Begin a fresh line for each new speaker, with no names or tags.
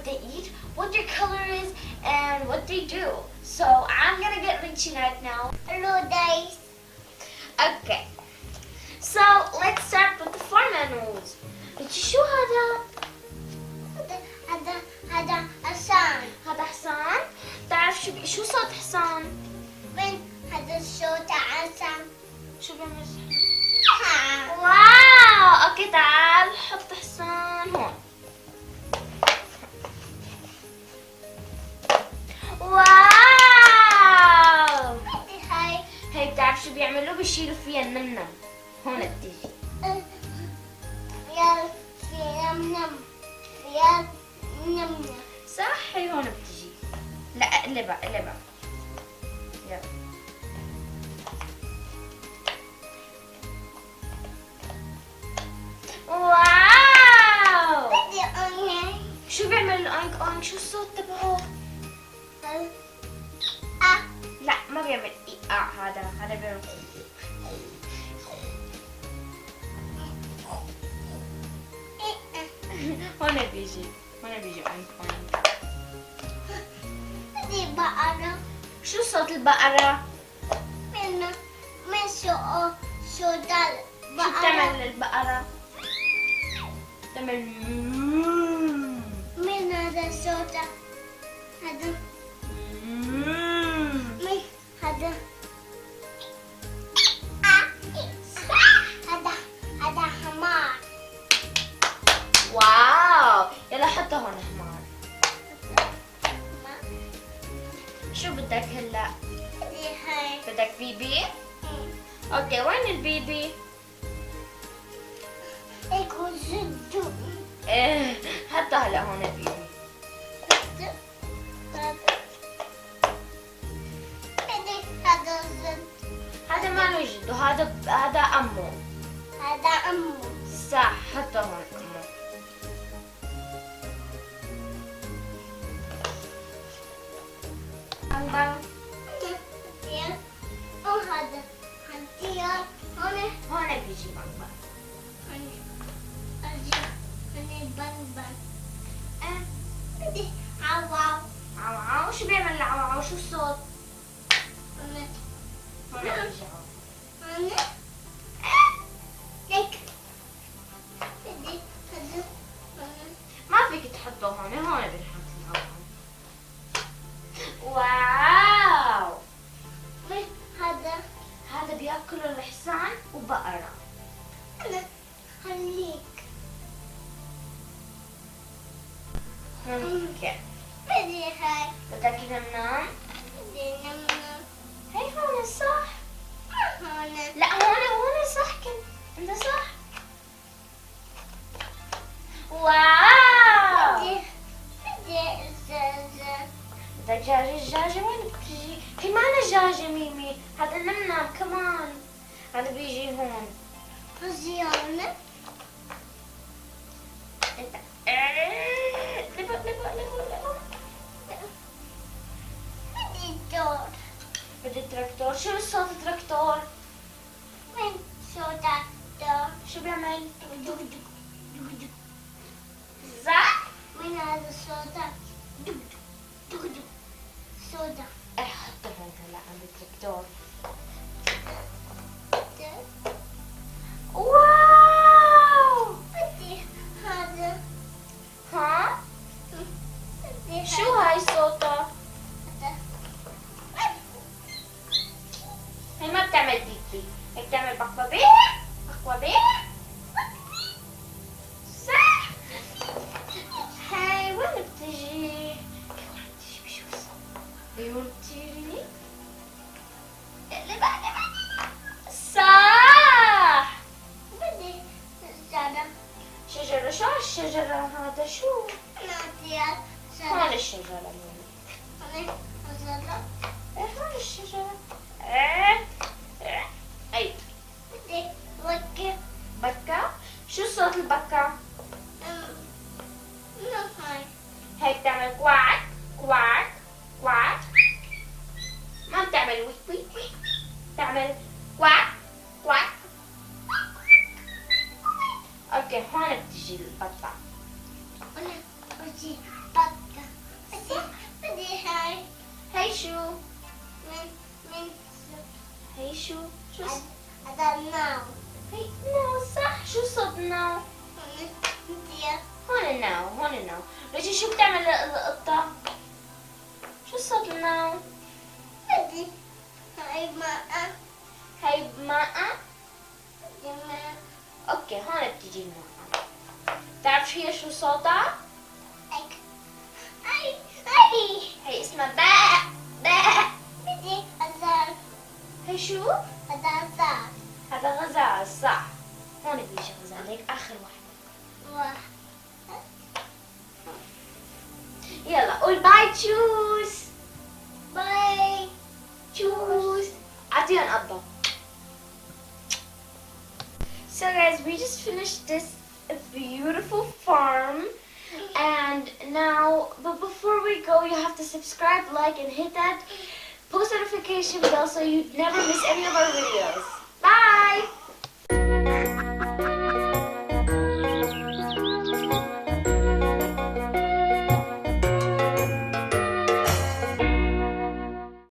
they eat, what their color is, and what they do. So I'm gonna get Ritchi right now.
Hello guys.
Okay. So let's start with the farm animals. Ritchi شو هذا؟
هذا حصان.
هذا حصان؟ تعرف شو صوت حصان؟
من هذا الصوت حصان.
شو بيعمل؟ واو! اوكي تعال حط حصان هون. واو! هي بتعرف شو بيعملوا؟ بيشيلوا فيها النمنم. هون بتيجي.
يا نم يا نم.
صح هي هون بتيجي. لا اقلبها اقلبها. يلا. واو!
بدي أني.
شو بيعمل الأونك أونك؟ شو الصوت تبعه؟ لا ما بيعمل إيقاع هذا بيعمل هون بيجي أونك أونك.
بدي بقرة.
شو صوت البقرة؟
من صوت
شو
البقرة.
بتعمل البقرة؟ بتعمل
من هذا الصوت هذا من هذا هذا حمار.
واو! يلا حطها هون حمار. شو بدك هلا؟
بدي هاي.
بدك بيبي؟ اوكي وين البيبي؟
يكون زدو.
ايه حطها هلا هون البيبي.
بدي هذا زد.
هذا ماله جدو، هذا أمه.
هذا أمه.
صح حطه هون أمه.
وهذا هدية
هون بيجي بابا.
هوني بنبن. بدي عواو.
عواو شو بيعمل العواو؟ شو الصوت؟
هوني
هون بيجي عواو.
ليك. بدي هذا.
ما فيك تحطه هون بنحط العواو. واو! هذا بياكلوا الحصان وبقرة.
أنا خليك.
اوكي.
بدي هاي.
بدك ننام؟
بدي نمنم.
هي هون صح؟
هون.
لا هون صح انت صح. واو!
بدي الزازة.
بدك الدجاجة وين بتجي؟ هي معنا دجاجة ميمي، هذا نمنم كمان. هذا بيجي هون.
فزيانة.
لبق.
بدي الدور.
بدي تراكتور. شو صوت التراكتور؟
من صوت الدور.
شو بيعمل؟
دق دق دق دق.
صح؟
من هذا الصوت دق دق دق صوت.
حطه هون هلا عند التراكتور. واو!
بدي هذا.
ها؟
بدي
شو هاي صوتها؟ هي ما بتعمل بيبي، هي بتعمل بقبقبيع. صح؟ هاي وين بتجي؟ بشو الصوت؟ هي وين بتجي؟ اقلبها. صح!
بدي الزرع.
شجرة. شو هالشجرة هذا شو؟
ناديات
هون
زرع.
الشجرة ميمي.
هون الزرع.
هون الشجرة. أي
بدي وكر.
بكة. شو صوت البكة؟
هاي.
هي بتعمل كواك. ما بتعمل وي. بتعمل كواك. اوكي هون بتجي البطة.
هون بدي بطة. بدي هاي.
هي شو؟
من
هي شو؟
هذا الناو.
هي ناو صح. شو صوت ناو؟
بدي
هون الناو هون الناو. ريتشي شو بتعمل القطة؟ شو صوت الناو؟
بدي هاي ماء.
هي ماء.
بدي ماء.
اوكي هون بتيجي الماء. بتعرف هي شو صوتها؟
هاي
هي اسمها باء باء.
بدي غزال.
هي شو؟
هذا غزال.
هذا غزال صح. هون بيجي غزال هيك آخر واحد. يلا قول باي تشوز.
باي.
Choose. أعطيهم قبضة. So guys, we just finished this beautiful farm, and now, but before we go, you have to subscribe, like, and hit that post notification bell so you never miss any of our videos. Bye.